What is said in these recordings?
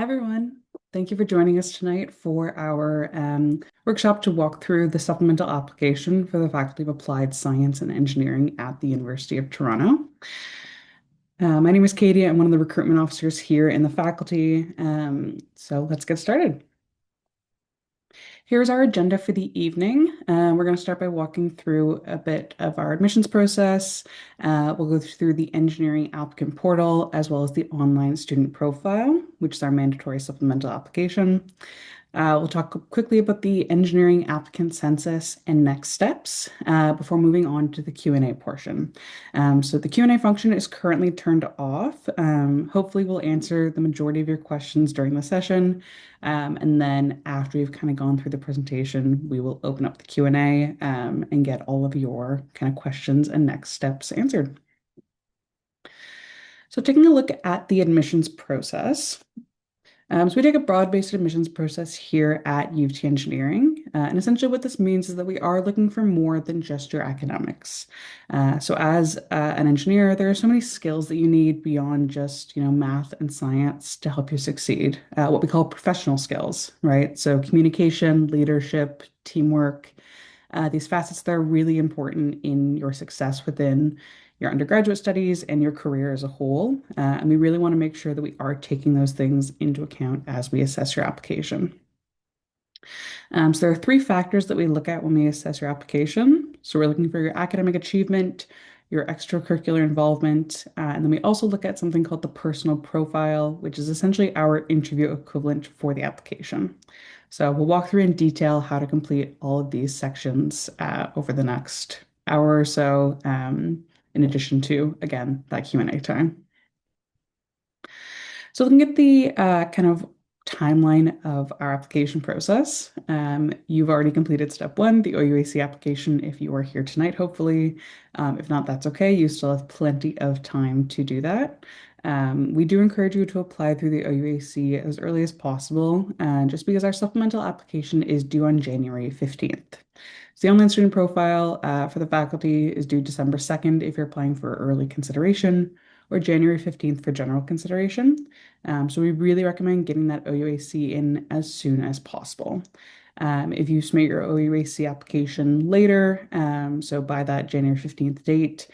Everyone. Thank you for joining us tonight for our workshop to walk through the supplemental application for the Faculty of Applied Science and Engineering at the University of Toronto. My name is Katie. I'm one of the recruitment officers here in the faculty. So let's get started. Here's our agenda for the evening. We're going to start by walking through a bit of our admissions process. We'll go through the engineering applicant portal as well as the online student profile, which is our mandatory supplemental application. We'll talk quickly about the engineering applicant census and next steps before moving on to the Q&A portion. So the Q&A function is currently turned off. Hopefully we'll answer the majority of your questions during the session. And then after we've kind of gone through the presentation, we will open up the Q&A and get all of your kind of questions and next steps answered. So taking a look at the admissions process. So we take a broad-based admissions process here at U of T Engineering. And essentially what this means is that we are looking for more than just your academics. So as an engineer, there are so many skills that you need beyond just, math and science to help you succeed. What we call professional skills, right? So communication, leadership, teamwork, these facets that are really important in your success within your undergraduate studies and your career as a whole. And we really want to make sure that we are taking those things into account as we assess your application. So there are three factors that we look at when we assess your application. So we're looking for your academic achievement, your extracurricular involvement, and then we also look at something called the personal profile, which is essentially our interview equivalent for the application. So we'll walk through in detail how to complete all of these sections over the next hour or so, in addition to, again, that Q&A time. So looking at the kind of timeline of our application process, you've already completed step one, the OUAC application, if you are here tonight, hopefully. If not, that's okay. You still have plenty of time to do that. We do encourage you to apply through the OUAC as early as possible, just because our supplemental application is due on January 15th. So the online student profile for the faculty is due December 2nd if you're applying for early consideration, or January 15th for general consideration. So we really recommend getting that OUAC in as soon as possible. If you submit your OUAC application later, so by that January 15th date,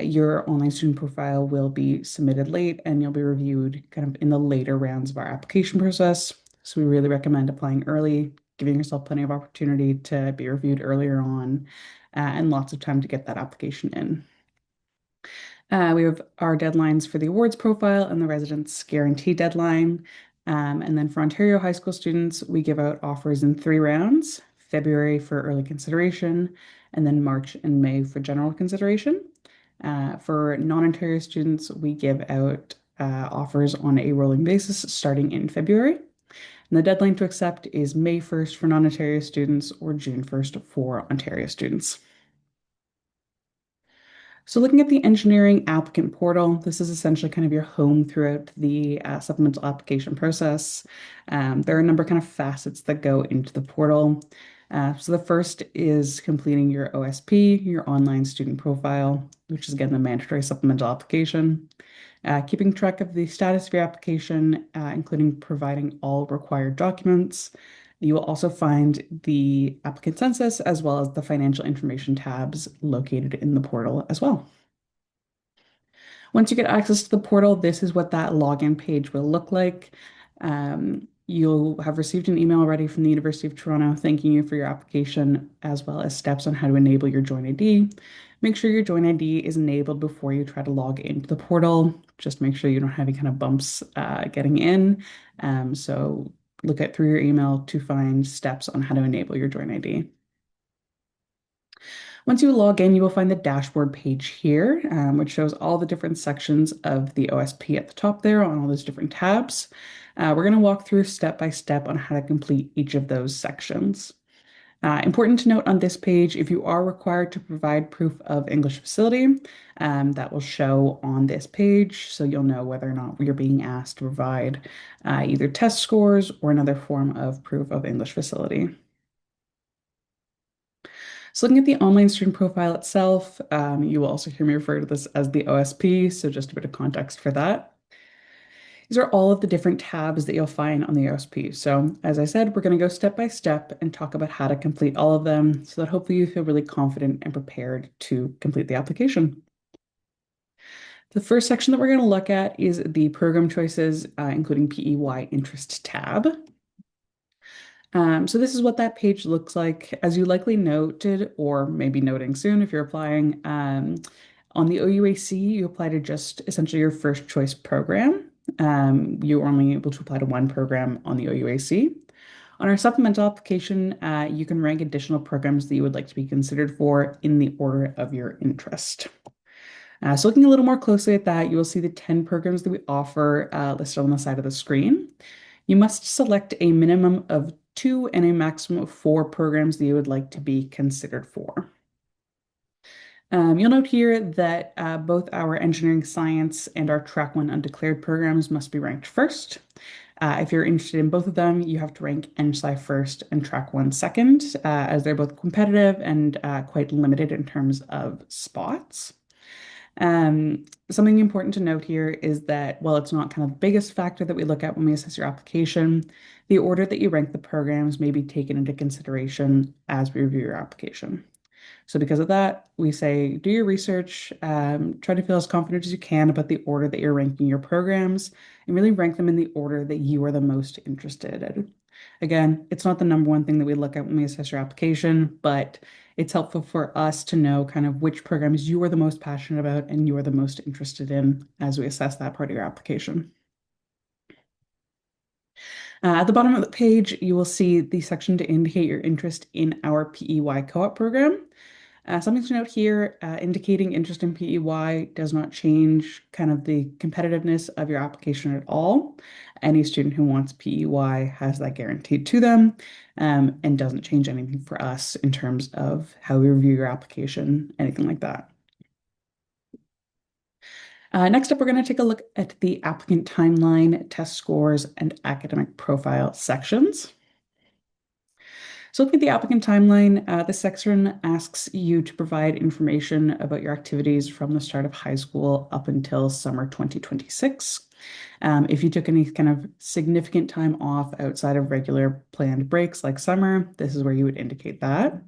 your online student profile will be submitted late and you'll be reviewed kind of in the later rounds of our application process. So we really recommend applying early, giving yourself plenty of opportunity to be reviewed earlier on, and lots of time to get that application in. We have our deadlines for the awards profile and the residence guarantee deadline. And then for Ontario high school students, we give out offers in 3 rounds, February for early consideration, and then March and May for general consideration. For non-Ontario students, we give out offers on a rolling basis starting in February. And the deadline to accept is May 1st for non-Ontario students or June 1st for Ontario students. So looking at the engineering applicant portal, this is essentially kind of your home throughout the supplemental application process. There are a number of kind of facets that go into the portal. So the first is completing your OSP, your online student profile, which is again the mandatory supplemental application. Keeping track of the status of your application, including providing all required documents. You will also find the applicant census as well as the financial information tabs located in the portal as well. Once you get access to the portal, this is what that login page will look like. You'll have received an email already from the University of Toronto thanking you for your application, as well as steps on how to enable your Join ID. Make sure your Join ID is enabled before you try to log into the portal. Just make sure you don't have any kind of bumps getting in. So look at through your email to find steps on how to enable your Join ID. Once you log in, you will find the dashboard page here, which shows all the different sections of the OSP at the top there on all those different tabs. We're going to walk through step by step on how to complete each of those sections. Important to note on this page, if you are required to provide proof of English facility, that will show on this page, so you'll know whether or not you're being asked to provide either test scores or another form of proof of English facility. So looking at the online student profile itself, you will also hear me refer to this as the OSP, so just a bit of context for that. These are all of the different tabs that you'll find on the OSP. So as I said, we're going to go step by step and talk about how to complete all of them so that hopefully you feel really confident and prepared to complete the application. The first section that we're going to look at is the program choices, including PEY interest tab. So this is what that page looks like. As you likely noted, or maybe noting soon if you're applying, on the OUAC, you apply to just essentially your first choice program. You're only able to apply to one program on the OUAC. On our supplemental application, you can rank additional programs that you would like to be considered for in the order of your interest. So looking a little more closely at that, you will see the 10 programs that we offer listed on the side of the screen. You must select a minimum of 2 and a maximum of 4 programs that you would like to be considered for. You'll note here that both our engineering science and our track 1 undeclared programs must be ranked first. If you're interested in both of them, you have to rank Eng first and track 1 second, as they're both competitive and quite limited in terms of spots. Something important to note here is that while it's not kind of the biggest factor that we look at when we assess your application, the order that you rank the programs may be taken into consideration as we review your application. So because of that, we say do your research, try to feel as confident as you can about the order that you're ranking your programs, and really rank them in the order that you are the most interested in. Again, it's not the number one thing that we look at when we assess your application, but it's helpful for us to know kind of which programs you are the most passionate about and you are the most interested in as we assess that part of your application. At the bottom of the page, you will see the section to indicate your interest in our PEY co-op program. Something to note here, indicating interest in PEY does not change kind of the competitiveness of your application at all. Any student who wants PEY has that guaranteed to them, and doesn't change anything for us in terms of how we review your application, anything like that. Next up, we're going to take a look at the applicant timeline, test scores, and academic profile sections. So looking at the applicant timeline, this section asks you to provide information about your activities from the start of high school up until summer 2026. If you took any kind of significant time off outside of regular planned breaks like summer, this is where you would indicate that.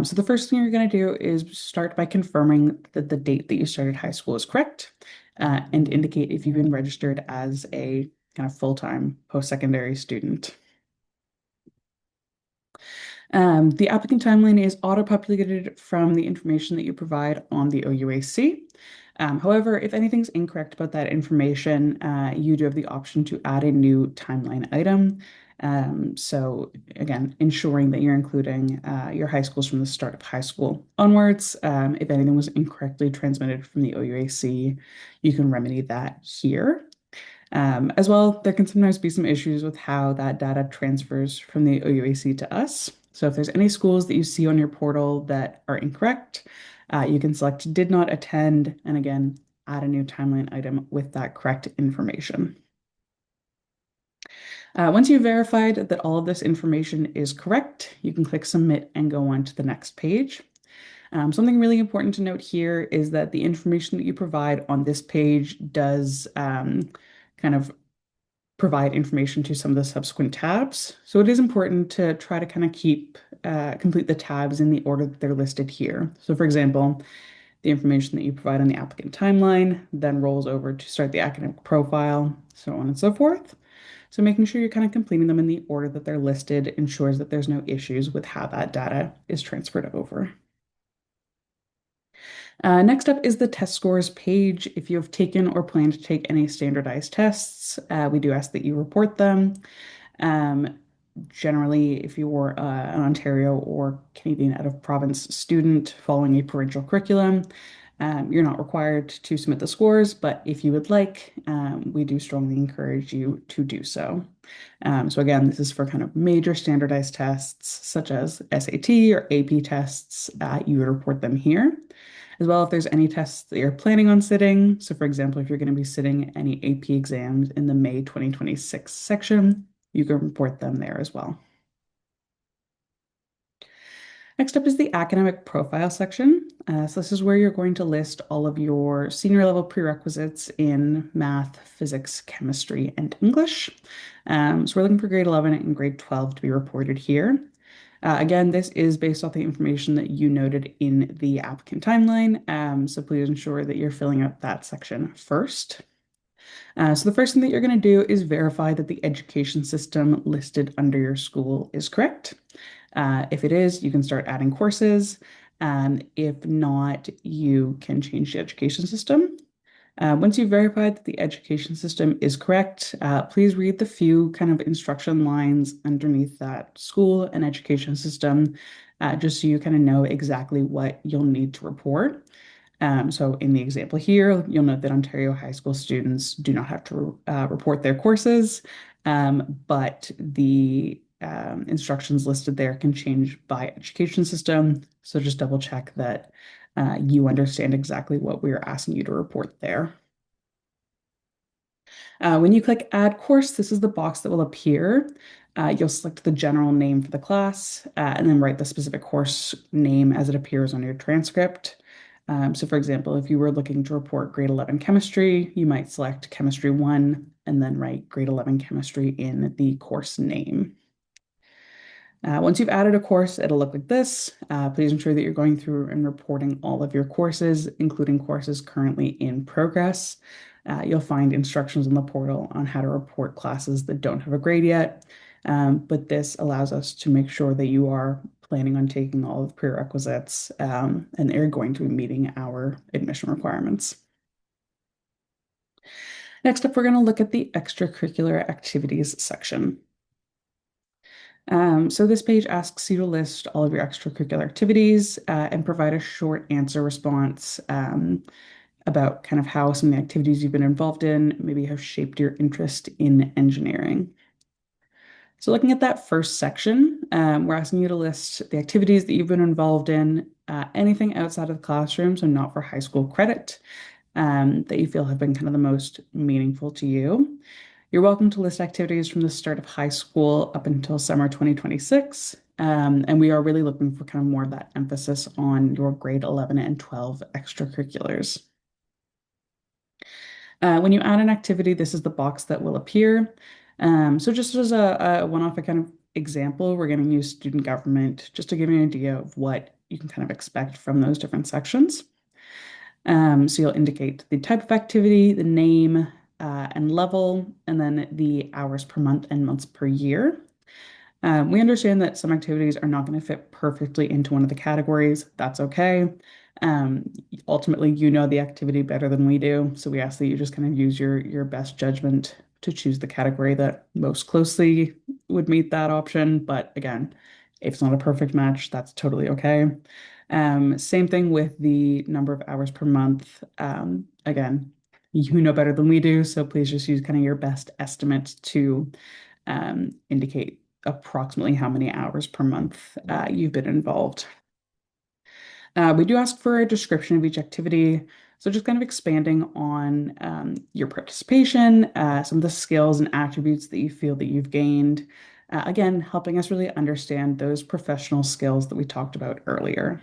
So the first thing you're going to do is start by confirming that the date that you started high school is correct, and indicate if you've been registered as a kind of full-time post-secondary student. The applicant timeline is auto-populated from the information that you provide on the OUAC. However, if anything's incorrect about that information, you do have the option to add a new timeline item. So again, ensuring that you're including your high schools from the start of high school onwards. If anything was incorrectly transmitted from the OUAC, you can remedy that here. As well, there can sometimes be some issues with how that data transfers from the OUAC to us. So if there's any schools that you see on your portal that are incorrect, you can select did not attend, and again, add a new timeline item with that correct information. Once you've verified that all of this information is correct, you can click submit and go on to the next page. Something really important to note here is that the information that you provide on this page does kind of provide information to some of the subsequent tabs. So it is important to try to kind of complete the tabs in the order that they're listed here. So for example, the information that you provide on the applicant timeline then rolls over to start the academic profile, so on and so forth. So making sure you're kind of completing them in the order that they're listed ensures that there's no issues with how that data is transferred over. Next up is the test scores page. If you have taken or plan to take any standardized tests, we do ask that you report them. Generally, if you're an Ontario or Canadian out of province student following a provincial curriculum, you're not required to submit the scores, but if you would like, we do strongly encourage you to do so. So again, this is for kind of major standardized tests such as SAT or AP tests, you would report them here. As well, if there's any tests that you're planning on sitting. So for example, if you're going to be sitting any AP exams in the May 2026 section, you can report them there as well. Next up is the academic profile section. So this is where you're going to list all of your senior level prerequisites in math, physics, chemistry, and English. So we're looking for grade 11 and grade 12 to be reported here. Again, this is based off the information that you noted in the applicant timeline. So please ensure that you're filling out that section first. So the first thing that you're going to do is verify that the education system listed under your school is correct. If it is, you can start adding courses. If not, you can change the education system. Once you've verified that the education system is correct, please read the few kind of instruction lines underneath that school and education system, just so you kind of know exactly what you'll need to report. So in the example here, you'll note that Ontario high school students do not have to report their courses, but the instructions listed there can change by education system. So just double check that you understand exactly what we're asking you to report there. When you click Add Course, this is the box that will appear. You'll select the general name for the class and then write the specific course name as it appears on your transcript. So for example, if you were looking to report grade 11 chemistry, you might select chemistry 1 and then write grade 11 chemistry in the course name. Once you've added a course, it'll look like this. Please ensure that you're going through and reporting all of your courses, including courses currently in progress. You'll find instructions in the portal on how to report classes that don't have a grade yet, but this allows us to make sure that you are planning on taking all of the prerequisites and they're going to be meeting our admission requirements. Next up, we're going to look at the extracurricular activities section. So this page asks you to list all of your extracurricular activities and provide a short answer response about kind of how some of the activities you've been involved in maybe have shaped your interest in engineering. So looking at that first section, we're asking you to list the activities that you've been involved in, anything outside of the classroom, so not for high school credit, that you feel have been kind of the most meaningful to you. You're welcome to list activities from the start of high school up until summer 2026. And we are really looking for kind of more of that emphasis on your grade 11 and 12 extracurriculars. When you add an activity, this is the box that will appear. So just as a one-off kind of example, we're going to use student government just to give you an idea of what you can kind of expect from those different sections. So you'll indicate the type of activity, the name, and level, and then the hours per month and months per year. We understand that some activities are not going to fit perfectly into one of the categories. That's okay. Um, Ultimately, you know the activity better than we do, so we ask that you just kind of use your best judgment to choose the category that most closely would meet that option. But again, if it's not a perfect match, that's totally okay. Same thing with the number of hours per month. Again, you know better than we do, so please just use kind of your best estimate to indicate approximately how many hours per month you've been involved. We do ask for a description of each activity. So just kind of expanding on your participation, some of the skills and attributes that you feel that you've gained. Again, helping us really understand those professional skills that we talked about earlier.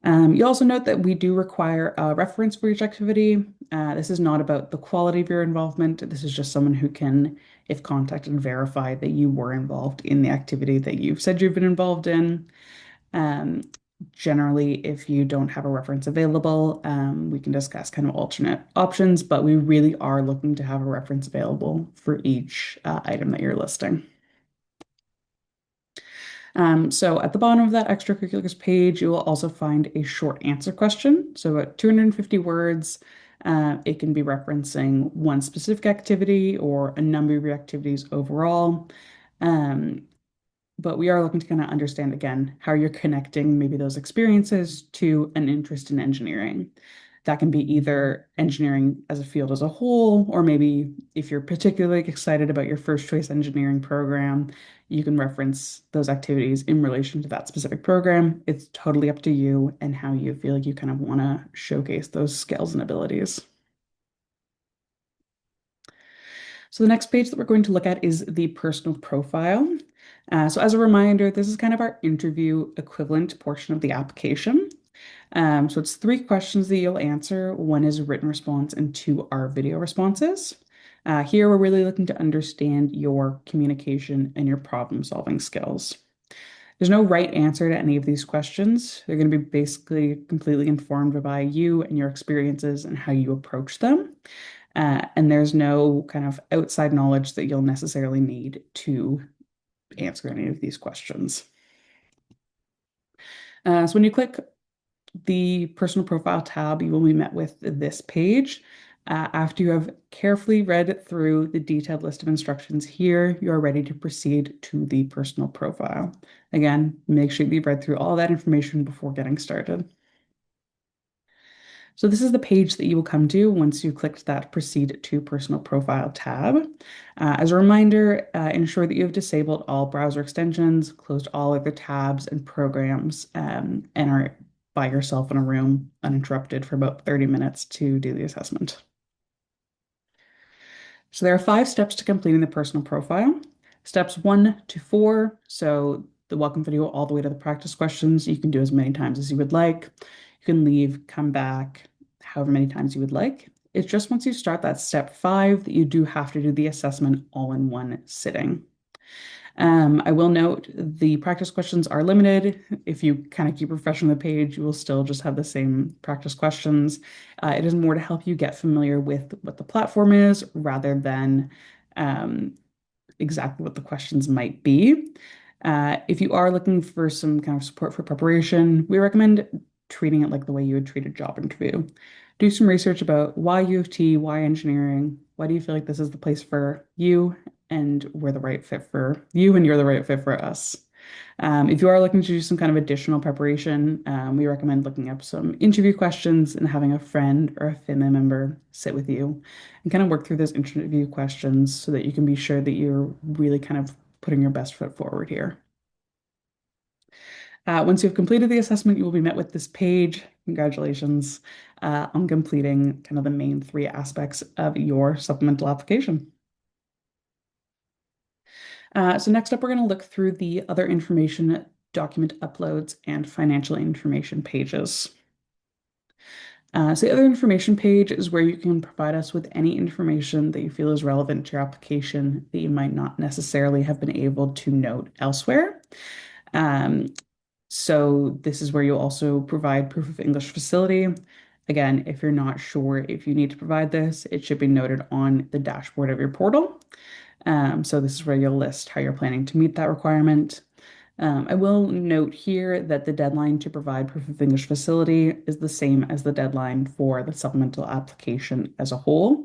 You also note that we do require a reference for each activity. This is not about the quality of your involvement. This is just someone who can, if contacted, verify that you were involved in the activity that you've said you've been involved in. Um, Generally, if you don't have a reference available, we can discuss kind of alternate options, but we really are looking to have a reference available for each item that you're listing. So at the bottom of that extracurriculars page, you will also find a short answer question. So about 250 words. It can be referencing one specific activity or a number of your activities overall. Um, but we are looking to kind of understand again how you're connecting maybe those experiences to an interest in engineering. That can be either engineering as a field as a whole, or maybe if you're particularly excited about your first choice engineering program, you can reference those activities in relation to that specific program. It's totally up to you and how you feel like you kind of want to showcase those skills and abilities. So the next page that we're going to look at is the personal profile. So as a reminder, this is kind of our interview equivalent portion of the application. So it's three questions that you'll answer. One is a written response and two are video responses. Here, we're really looking to understand your communication and your problem-solving skills. There's no right answer to any of these questions. They're going to be basically completely informed by you and your experiences and how you approach them. And there's no kind of outside knowledge that you'll necessarily need to answer any of these questions. So when you click the personal profile tab, you will be met with this page. After you have carefully read through the detailed list of instructions here, you are ready to proceed to the personal profile. Again, make sure that you've read through all that information before getting started. So this is the page that you will come to once you clicked that Proceed to Personal Profile tab. As a reminder, ensure that you have disabled all browser extensions, closed all other tabs and programs, and are by yourself in a room uninterrupted for about 30 minutes to do the assessment. So there are 5 steps to completing the personal profile. Steps 1 to 4, so the welcome video all the way to the practice questions, you can do as many times as you would like. You can leave, come back, however many times you would like. It's just once you start that step 5 that you do have to do the assessment all in one sitting. I will note the practice questions are limited. If you kind of keep refreshing the page, you will still just have the same practice questions. It is more to help you get familiar with what the platform is rather than exactly what the questions might be. If you are looking for some kind of support for preparation, we recommend treating it like the way you would treat a job interview. Do some research about why U of T, why engineering, why do you feel like this is the place for you, and we're the right fit for you, and you're the right fit for us. If you are looking to do some kind of additional preparation, we recommend looking up some interview questions and having a friend or a family member sit with you and kind of work through those interview questions so that you can be sure that you're really kind of putting your best foot forward here. Once you've completed the assessment, you will be met with this page. Congratulations on completing kind of the main 3 aspects of your supplemental application. So next up, we're going to look through the other information, document uploads, and financial information pages. So the other information page is where you can provide us with any information that you feel is relevant to your application that you might not necessarily have been able to note elsewhere. So this is where you'll also provide proof of English facility. Again, if you're not sure if you need to provide this, it should be noted on the dashboard of your portal. So this is where you'll list how you're planning to meet that requirement. I will note here that the deadline to provide proof of English facility is the same as the deadline for the supplemental application as a whole.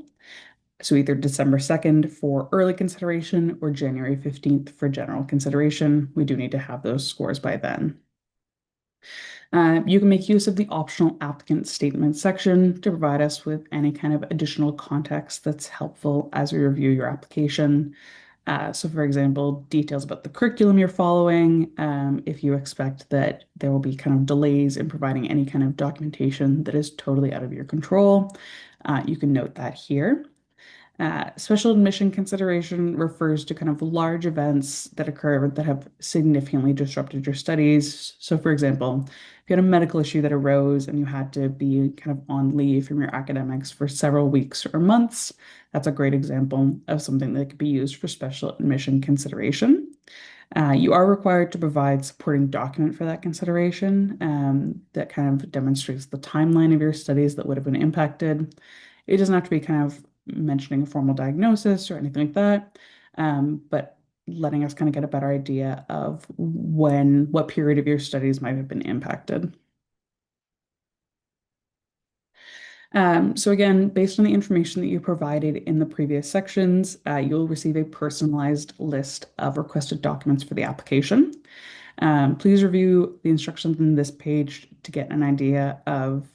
So either December 2nd for early consideration or January 15th for general consideration. We do need to have those scores by then. You can make use of the optional applicant statement section to provide us with any kind of additional context that's helpful as we review your application. So for example, details about the curriculum you're following, if you expect that there will be kind of delays in providing any kind of documentation that is totally out of your control, you can note that here. Special admission consideration refers to kind of large events that occur that have significantly disrupted your studies. So, for example, if you had a medical issue that arose and you had to be kind of on leave from your academics for several weeks or months, that's a great example of something that could be used for special admission consideration. You are required to provide supporting document for that consideration that kind of demonstrates the timeline of your studies that would have been impacted. It doesn't have to be kind of mentioning a formal diagnosis or anything like that, but letting us kind of get a better idea of what period of your studies might have been impacted. So again, based on the information that you provided in the previous sections, you'll receive a personalized list of requested documents for the application. Please review the instructions in this page to get an idea of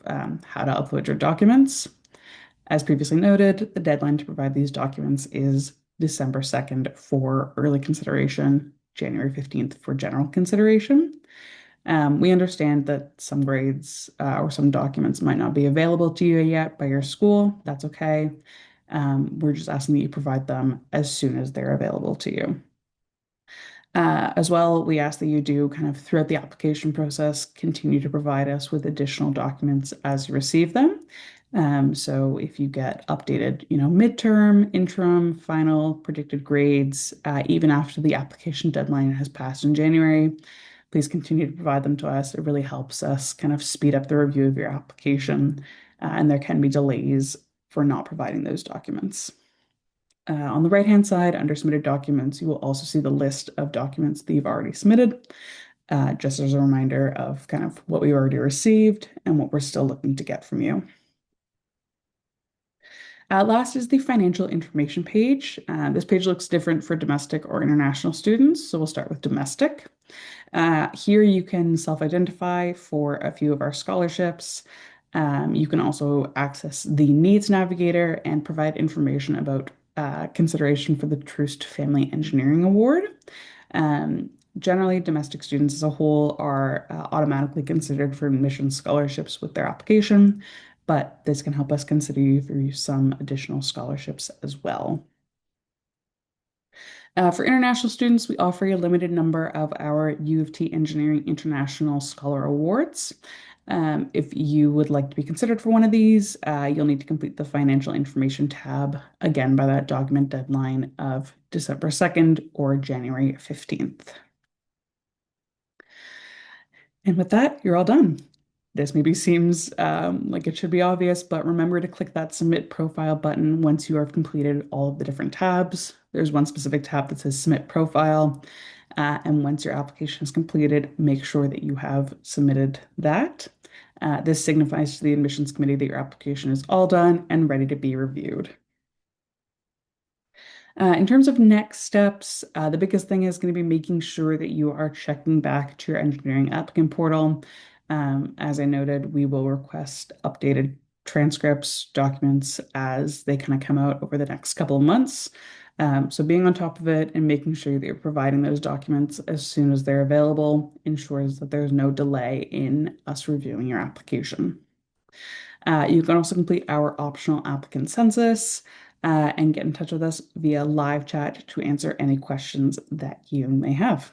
how to upload your documents. As previously noted, the deadline to provide these documents is December 2nd for early consideration, January 15th for general consideration. We understand that some grades or some documents might not be available to you yet by your school. That's okay. We're just asking that you provide them as soon as they're available to you. As well, we ask that you do kind of throughout the application process, continue to provide us with additional documents as you receive them. So if you get updated, midterm, interim, final, predicted grades, even after the application deadline has passed in January, please continue to provide them to us. It really helps us kind of speed up the review of your application, and there can be delays for not providing those documents. On the right-hand side, under submitted documents, you will also see the list of documents that you've already submitted, just as a reminder of kind of what we already received and what we're still looking to get from you. Last is the financial information page. This page looks different for domestic or international students, so we'll start with domestic. Here you can self-identify for a few of our scholarships. You can also access the Needs Navigator and provide information about consideration for the Troost Family Engineering Award. Generally, domestic students as a whole are automatically considered for admission scholarships with their application, but this can help us consider you through some additional scholarships as well. For international students, we offer a limited number of our U of T Engineering International Scholar Awards. If you would like to be considered for one of these, you'll need to complete the financial information tab again by that document deadline of December 2nd or January 15th. And with that, you're all done. This maybe seems like it should be obvious, but remember to click that Submit Profile button once you have completed all of the different tabs. There's one specific tab that says Submit Profile. And once your application is completed, make sure that you have submitted that. This signifies to the admissions committee that your application is all done and ready to be reviewed. In terms of next steps, the biggest thing is going to be making sure that you are checking back to your engineering applicant portal. As I noted, we will request updated transcripts, documents as they kind of come out over the next couple of months. So being on top of it and making sure that you're providing those documents as soon as they're available ensures that there's no delay in us reviewing your application. You can also complete our optional applicant census and get in touch with us via live chat to answer any questions that you may have.